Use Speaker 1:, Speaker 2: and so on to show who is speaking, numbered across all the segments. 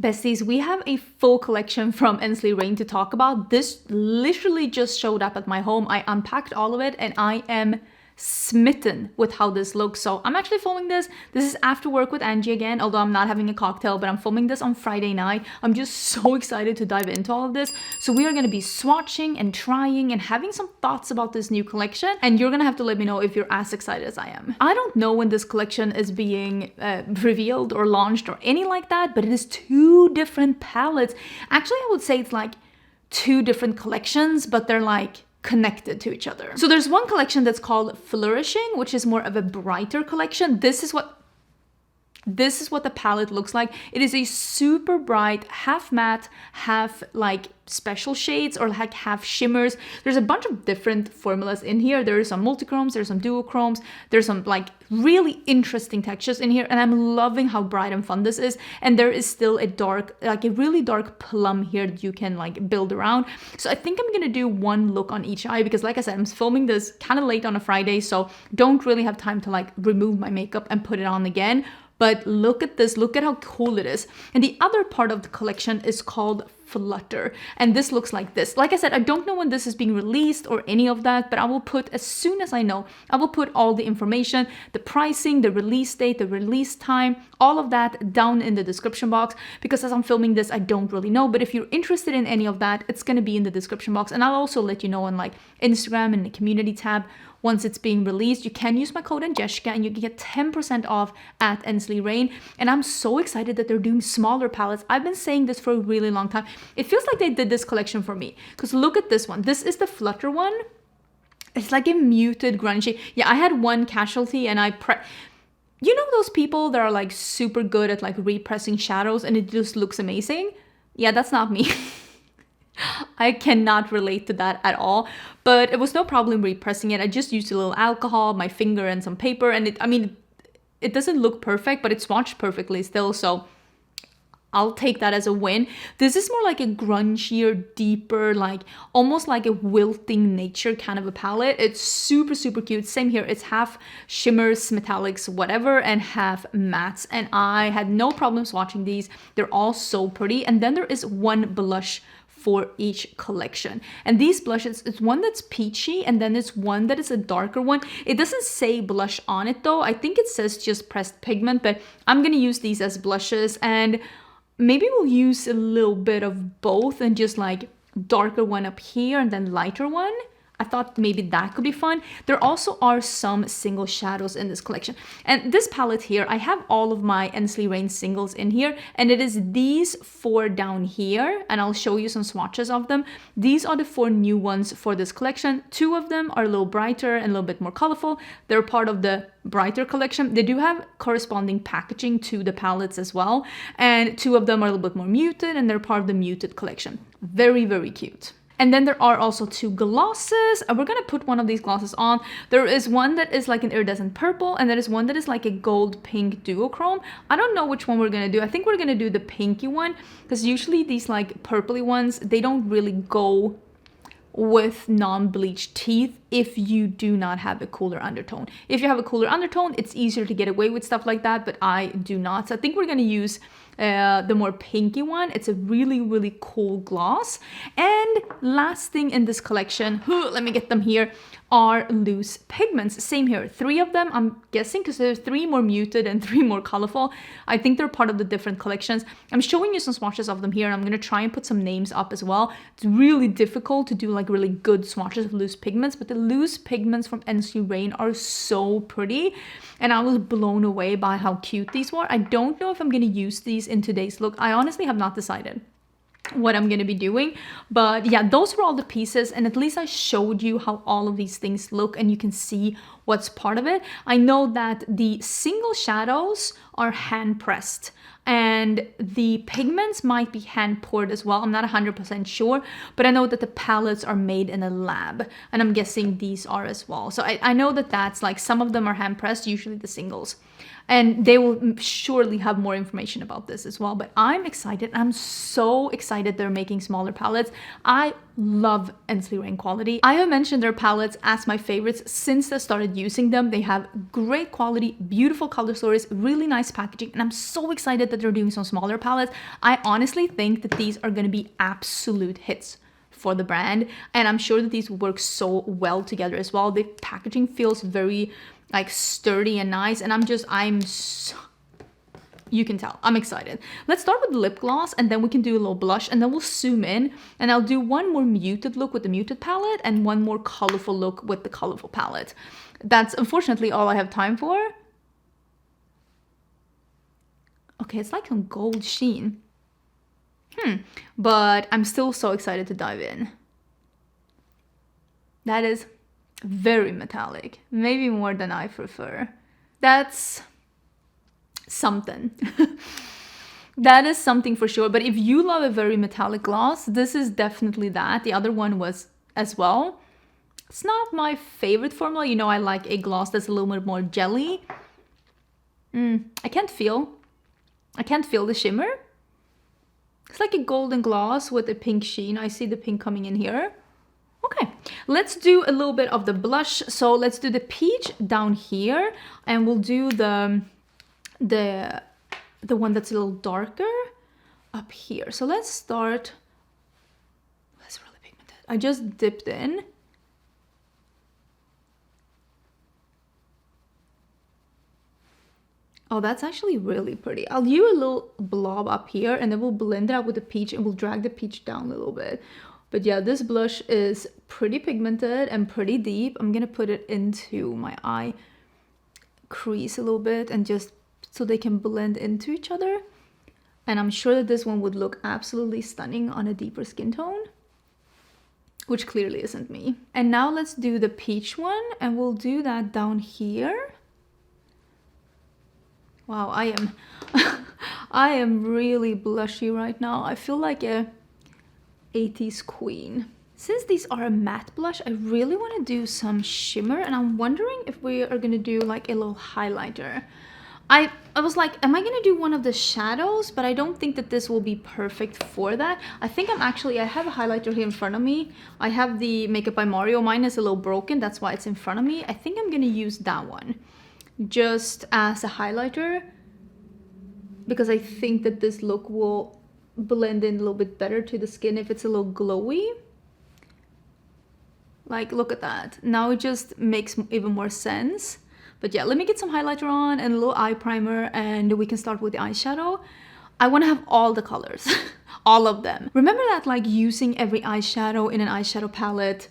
Speaker 1: Besties, we have a full collection from Ensley to talk about. This literally just showed up at my home. I unpacked all of it and I am smitten with how this looks. So I'm actually filming this. This is after work with Angie again, although I'm not having a cocktail, but I'm filming this on Friday night. I'm just so excited to dive into all of this. So we are going to be swatching and trying and having some thoughts about this new collection. And you're going to have to let me know if you're as excited as I am. I don't know when this collection is being revealed or launched or any like that, but it is 2 different palettes. Actually, I would say it's like 2 different collections, but they're like connected to each other. So there's one collection that's called Flourishing, which is more of a brighter collection. This is what the palette looks like. It is a super bright, half matte, half like special shades or like half shimmers. There's a bunch of different formulas in here. There's some multichromes, there's some duochromes, there's some like really interesting textures in here, and I'm loving how bright and fun this is. And there is still a dark, like a really dark plum here that you can like build around. So I think I'm gonna do one look on each eye because like I said, I'm filming this kind of late on a Friday, so don't really have time to like remove my makeup and put it on again. But look at this, look at how cool it is. And the other part of the collection is called Flutter. And this looks like this. Like I said, I don't know when this is being released or any of that, but I will put, as soon as I know, I will put all the information, the pricing, the release date, the release time, all of that down in the description box. Because as I'm filming this, I don't really know. But if you're interested in any of that, it's going to be in the description box. And I'll also let you know on like Instagram and the community tab once it's being released. You can use my code Angelica and you can get 10% off at Ensley. And I'm so excited that they're doing smaller palettes. I've been saying this for a really long time. It feels like they did this collection for me. Because look at this one. This is the Flutter one. It's like a muted grungy. Yeah, I had one casualty and you know those people that are like super good at like repressing shadows and it just looks amazing? Yeah, that's not me. I cannot relate to that at all, but it was no problem repressing it. I just used a little alcohol, my finger and some paper, and it doesn't look perfect, but it swatched perfectly still, so I'll take that as a win. This is more like a grungier, deeper, like almost like a wilting nature kind of a palette. It's super, super cute. Same here. It's half shimmers, metallics, whatever, and half mattes. And I had no problem swatching these. They're all so pretty. And then there is one blush for each collection. And these blushes, it's one that's peachy and then it's one that is a darker one. It doesn't say blush on it though. I think it says just pressed pigment, but I'm gonna use these as blushes and maybe we'll use a little bit of both and just like darker one up here and then lighter one. I thought maybe that could be fun. There also are some single shadows in this collection. And this palette here, I have all of my Ensley singles in here, and it is these 4 down here, and I'll show you some swatches of them. These are the 4 new ones for this collection. 2 of them are a little brighter and a little bit more colorful. They're part of the brighter collection. They do have corresponding packaging to the palettes as well. And 2 of them are a little bit more muted, and they're part of the muted collection. Very, very cute. And then there are also 2 glosses. We're gonna put one of these glosses on. There is one that is like an iridescent purple, and there is one that is like a gold pink duochrome. I don't know which one we're gonna do. I think we're gonna do the pinky one, because usually these like purpley ones, they don't really go with non-bleached teeth if you do not have a cooler undertone. If you have a cooler undertone, it's easier to get away with stuff like that, but I do not. So I think we're gonna use the more pinky one. It's a really, really cool gloss. And last thing in this collection, let me get them here, are loose pigments. Same here, 3 of them, I'm guessing, because there's 3 more muted and 3 more colorful. I think they're part of the different collections. I'm showing you some swatches of them here, and I'm gonna try and put some names up as well. It's really difficult to do like really good swatches of loose pigments, but the loose pigments from Ensley are so pretty, and I was blown away by how cute these were. I don't know if I'm gonna use these in today's look. I honestly have not decided what I'm gonna be doing, but yeah, those were all the pieces, and at least I showed you how all of these things look and you can see what's part of it. I know that the single shadows are hand pressed and the pigments might be hand poured as well. I'm not 100% sure, but I know that the palettes are made in a lab, and I'm guessing these are as well. So I know that that's like, some of them are hand pressed, usually the singles. And they will surely have more information about this as well. But I'm excited. I'm so excited they're making smaller palettes. I love Ensley rain quality. I have mentioned their palettes as my favorites since I started using them. They have great quality, beautiful color stories, really nice packaging, and I'm so excited that they're doing some smaller palettes. I honestly think that these are going to be absolute hits for the brand, and I'm sure that these work so well together as well. The packaging feels very like sturdy and nice, and you can tell I'm excited. Let's start with the lip gloss, and then we can do a little blush, and then we'll zoom in, and I'll do one more muted look with the muted palette and one more colorful look with the colorful palette. That's unfortunately all I have time for. Okay, it's like some gold sheen. But I'm still so excited to dive in. That is very metallic, maybe more than I prefer. That's something. That is something for sure. But if you love a very metallic gloss, this is definitely that. The other one was as well. It's not my favorite formula. You know, I like a gloss that's a little bit more jelly. I can't feel the shimmer. It's like a golden gloss with a pink sheen. I see the pink coming in here. Okay, let's do a little bit of the blush. So let's do the peach down here, and we'll do the one that's a little darker up here. So let's start. That's really pigmented. I just dipped in. Oh, that's actually really pretty. I'll do a little blob up here, and then we'll blend it out with the peach, and we'll drag the peach down a little bit. But yeah, this blush is pretty pigmented and pretty deep. I'm gonna put it into my eye crease a little bit, and just so they can blend into each other. And I'm sure that this one would look absolutely stunning on a deeper skin tone, which clearly isn't me. And now let's do the peach one, and we'll do that down here. Wow, I am really blushy right now. I feel like a 80s queen. Since these are a matte blush, I really want to do some shimmer, and I'm wondering if we are gonna do like a little highlighter. I was like, am I gonna do one of the shadows? But I don't think that this will be perfect for that. I think I have a highlighter here in front of me. I have the Makeup by Mario. Mine is a little broken, that's why it's in front of me. I think I'm gonna use that one just as a highlighter, because I think that this look will blend in a little bit better to the skin if it's a little glowy. Like, look at that. Now it just makes even more sense. But yeah, let me get some highlighter on and a little eye primer, and we can start with the eyeshadow. I want to have all the colors, all of them. Remember that like using every eyeshadow in an eyeshadow palette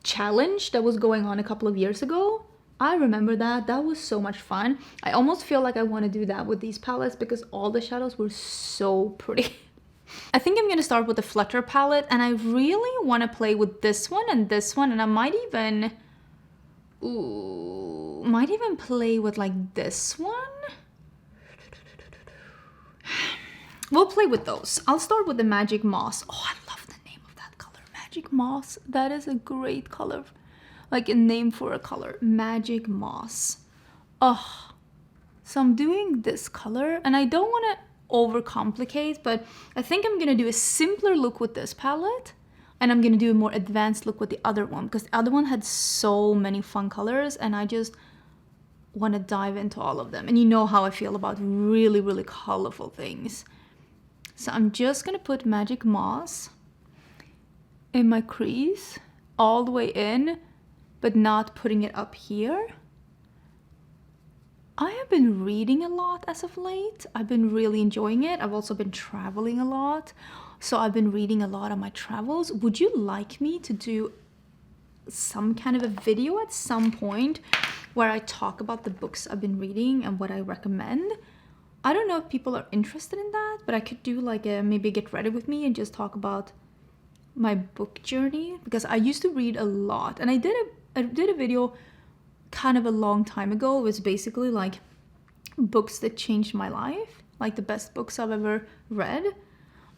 Speaker 1: challenge that was going on a couple of years ago? I remember that. That was so much fun. I almost feel like I want to do that with these palettes because all the shadows were so pretty. I think I'm going to start with the Flutter palette, and I really want to play with this one, and I might even play with like this one. We'll play with those. I'll start with the Magic Moss. Oh, I love the name of that color, Magic Moss. That is a great color. Like a name for a color, Magic Moss. Oh, so I'm doing this color, and I don't want to overcomplicate, but I think I'm gonna do a simpler look with this palette, and I'm gonna do a more advanced look with the other one, because the other one had so many fun colors, and I just want to dive into all of them. And you know how I feel about really, really colorful things. So I'm just gonna put Magic Moss in my crease all the way in, but not putting it up here. I have been reading a lot as of late. I've been really enjoying it. I've also been traveling a lot, so I've been reading a lot on my travels. Would you like me to do some kind of a video at some point where I talk about the books I've been reading and what I recommend? I don't know if people are interested in that, but I could do like a maybe get ready with me and just talk about my book journey, because I used to read a lot, and I did a video kind of a long time ago. It was basically like books that changed my life, like the best books I've ever read.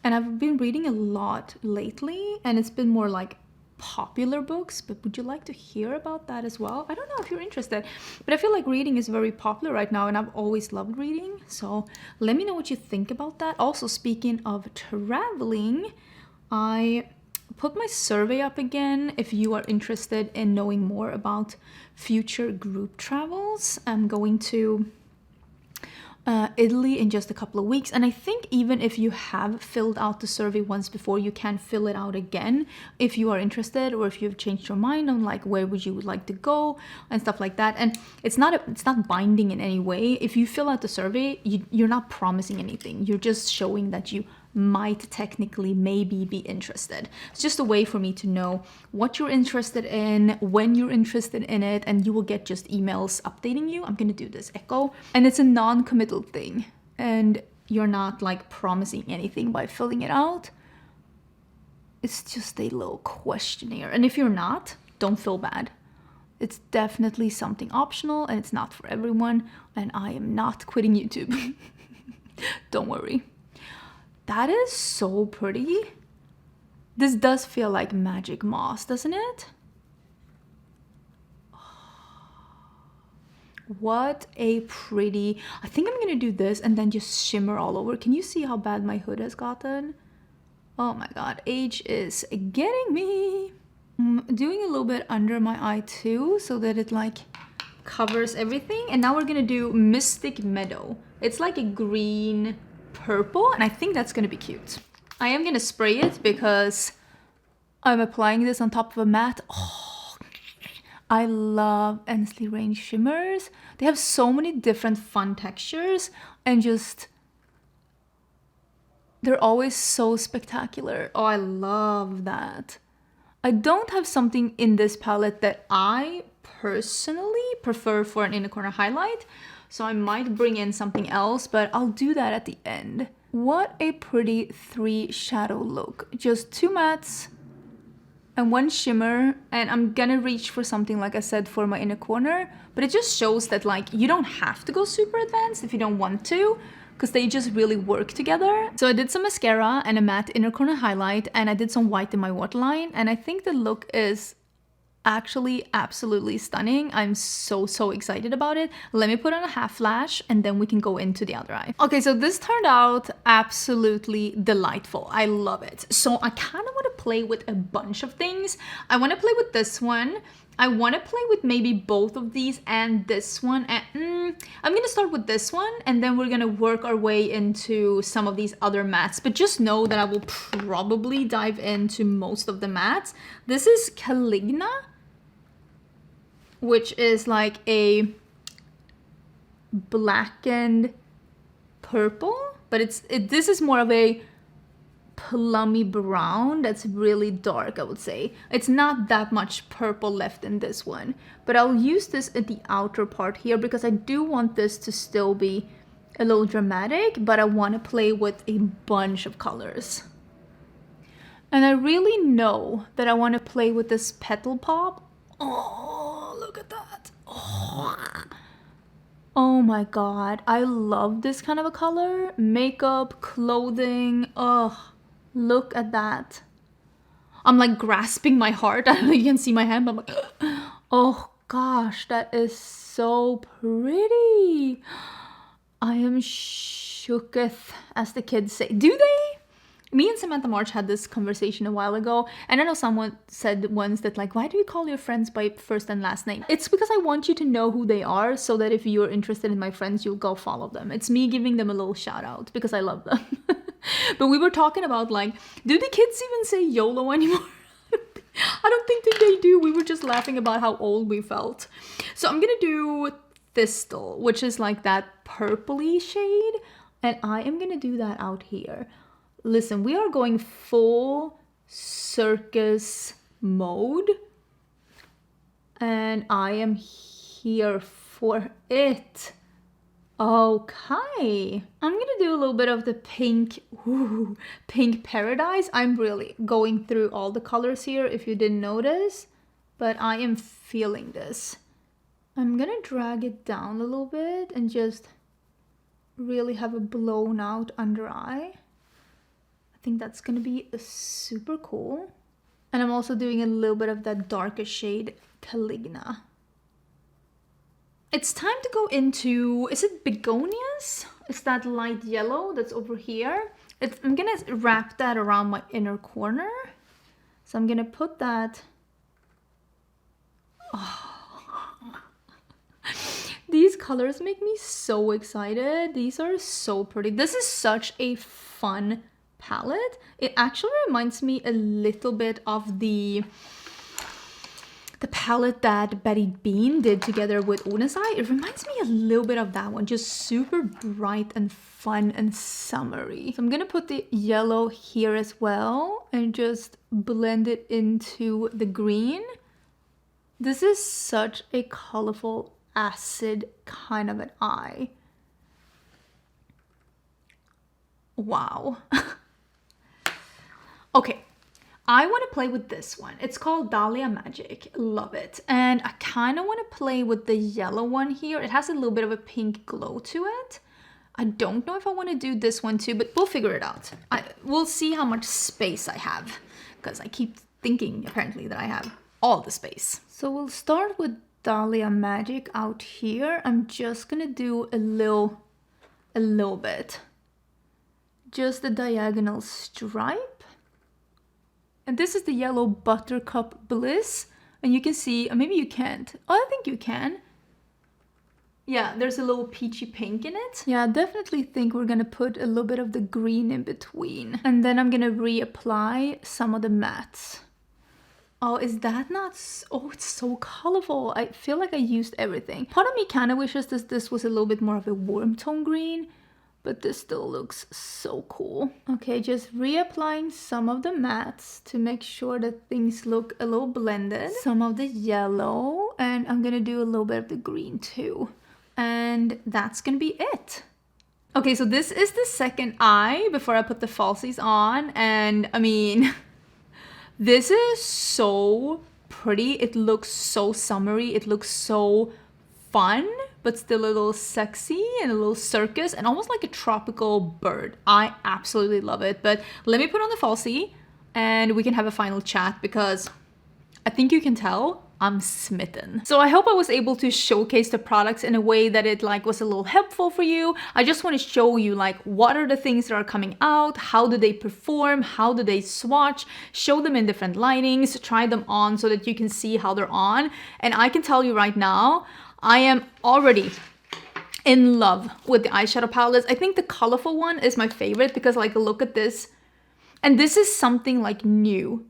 Speaker 1: And I've been reading a lot lately, and it's been more like popular books, but would you like to hear about that as well? I don't know if you're interested, but I feel like reading is very popular right now and I've always loved reading. So let me know what you think about that. Also, speaking of traveling, I put my survey up again if you are interested in knowing more about future group travels. I'm going to Italy in just a couple of weeks, and I think even if you have filled out the survey once before, you can fill it out again if you are interested, or if you've changed your mind on like where would you like to go and stuff like that. And it's not binding in any way. If you fill out the survey, you're not promising anything. You're just showing that you might technically maybe be interested. It's just a way for me to know what you're interested in, when you're interested in it, and you will get just emails updating you. I'm gonna do this echo, and it's a non-committal thing, and you're not like promising anything by filling it out. It's just a little questionnaire, and if you're not, don't feel bad. It's definitely something optional and it's not for everyone, and I am not quitting YouTube. Don't worry. That is so pretty. This does feel like magic moss, doesn't it? What a pretty... I think I'm gonna do this and then just shimmer all over. Can you see how bad my hood has gotten? Oh my god, age is getting me. I'm doing a little bit under my eye too, so that it like covers everything. And now we're gonna do Mystic Meadow. It's like a green purple, and I think that's gonna be cute. I am gonna spray it because I'm applying this on top of a matte. Oh, I love Ensley range shimmers. They have so many different fun textures, and just they're always so spectacular. Oh, I love that. I don't have something in this palette that I personally prefer for an inner corner highlight, so I might bring in something else, but I'll do that at the end. What a pretty 3 shadow look. Just 2 mattes and 1 shimmer, and I'm gonna reach for something, like I said, for my inner corner, but it just shows that like you don't have to go super advanced if you don't want to, because they just really work together. So I did some mascara and a matte inner corner highlight, and I did some white in my waterline, and I think the look is actually absolutely stunning. I'm so excited about it. Let me put on a half flash and then we can go into the other eye. Okay, so this turned out absolutely delightful. I love it. So I kind of want to play with a bunch of things. I want to play with this one. I want to play with maybe both of these and this one. And I'm going to start with this one, and then we're going to work our way into some of these other mattes. But just know that I will probably dive into most of the mattes. This is Caligna, which is like a blackened purple, but this is more of a plummy brown that's really dark, I would say. It's not that much purple left in this one, but I'll use this at the outer part here because I do want this to still be a little dramatic, but I want to play with a bunch of colors. And I really know that I want to play with this petal pop. Oh, look at that. Oh my god, I love this kind of a color. Makeup, clothing, look at that. I'm like grasping my heart. I don't know if you can see my hand, but I'm like, oh gosh, that is so pretty. I am shooketh, as the kids say. Do they? Me and Samantha March had this conversation a while ago, and I know someone said once that like, why do you call your friends by first and last name? It's because I want you to know who they are, so that if you're interested in my friends, you'll go follow them. It's me giving them a little shout out because I love them. But we were talking about like, do the kids even say YOLO anymore? I don't think that they do. We were just laughing about how old we felt. So I'm gonna do Thistle, which is like that purpley shade, and I am gonna do that out here. Listen, we are going full circus mode, and I am here for it. Okay, I'm gonna do a little bit of the pink, pink paradise. I'm really going through all the colors here if you didn't notice, but I am feeling this. I'm gonna drag it down a little bit and just really have a blown out under eye. I think that's gonna be super cool. And I'm also doing a little bit of that darker shade, Caligna. It's time to go into, is it Begonias? It's that light yellow that's over here. I'm gonna wrap that around my inner corner. So I'm gonna put that. Oh. These colors make me so excited. These are so pretty. This is such a fun palette. It actually reminds me a little bit of the palette that Betty Bean did together with Oden's. It reminds me a little bit of that one, just super bright and fun and summery. So I'm gonna put the yellow here as well and just blend it into the green. This is such a colorful acid kind of an eye. Wow. Okay. I want to play with this one. It's called Dahlia Magic. Love it. And I kind of want to play with the yellow one here. It has a little bit of a pink glow to it. I don't know if I want to do this one too, but we'll figure it out. We'll see how much space I have, because I keep thinking apparently that I have all the space. So we'll start with Dahlia Magic out here. I'm just going to do a little bit. Just a diagonal stripe. And this is the yellow Buttercup Bliss. And you can see, maybe you can't. Oh, I think you can. Yeah, there's a little peachy pink in it. Yeah, I definitely think we're gonna put a little bit of the green in between. And then I'm gonna reapply some of the mattes. Oh, is that not... Oh, it's so colorful. I feel like I used everything. Part of me kind of wishes this was a little bit more of a warm tone green. But this still looks so cool. Okay, just reapplying some of the mattes to make sure that things look a little blended. Some of the yellow, and I'm gonna do a little bit of the green too. And that's gonna be it. Okay, so this is the second eye before I put the falsies on. And I mean, this is so pretty. It looks so summery. It looks so fun, but still a little sexy and a little circus and almost like a tropical bird. I absolutely love it. But let me put on the falsie and we can have a final chat, because I think you can tell I'm smitten. So I hope I was able to showcase the products in a way that it was a little helpful for you. I just want to show you what are the things that are coming out, how do they perform, how do they swatch, show them in different lightings, try them on so that you can see how they're on. And I can tell you right now, I am already in love with the eyeshadow palettes. I think the colorful one is my favorite because look at this. And this is something new,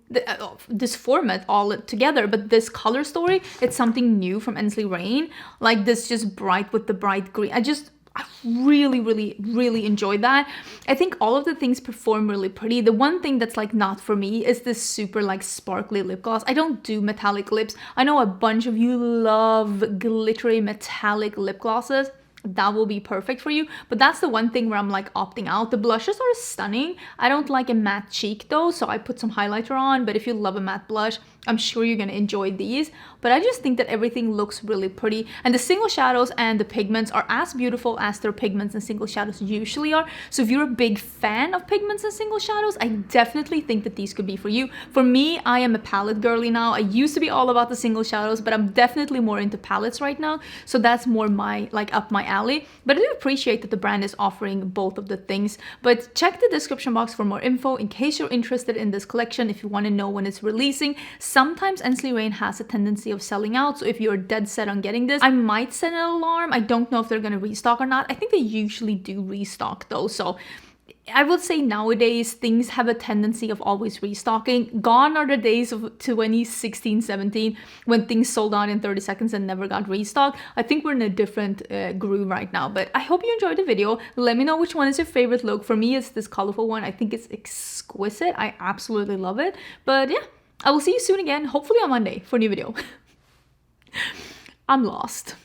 Speaker 1: this format all together, but this color story, it's something new from Ensley Rain. This just bright with the bright green. I really, really, really enjoyed that. I think all of the things perform really pretty. The one thing that's not for me is this super sparkly lip gloss. I don't do metallic lips. I know a bunch of you love glittery metallic lip glosses. That will be perfect for you, but that's the one thing where I'm opting out. The blushes are stunning. I don't like a matte cheek though, so I put some highlighter on, but if you love a matte blush, I'm sure you're gonna enjoy these. But I just think that everything looks really pretty, and the single shadows and the pigments are as beautiful as their pigments and single shadows usually are. So if you're a big fan of pigments and single shadows, I definitely think that these could be for you. For me, I am a palette girly now. I used to be all about the single shadows, but I'm definitely more into palettes right now, so that's more my up my alley. But I do appreciate that the brand is offering both of the things. But check the description box for more info in case you're interested in this collection, if you want to know when it's releasing. Sometimes Ensley Rain has a tendency of selling out, so if you're dead set on getting this, I might send an alarm. I don't know if they're gonna restock or not. I think they usually do restock though, so I would say nowadays things have a tendency of always restocking. Gone are the days of 2016, 17 when things sold out in 30 seconds and never got restocked. I think we're in a different groove right now, but I hope you enjoyed the video. Let me know which one is your favorite look. For me, it's this colorful one. I think it's exquisite. I absolutely love it. But yeah, I will see you soon again, hopefully on Monday for a new video. I'm lost.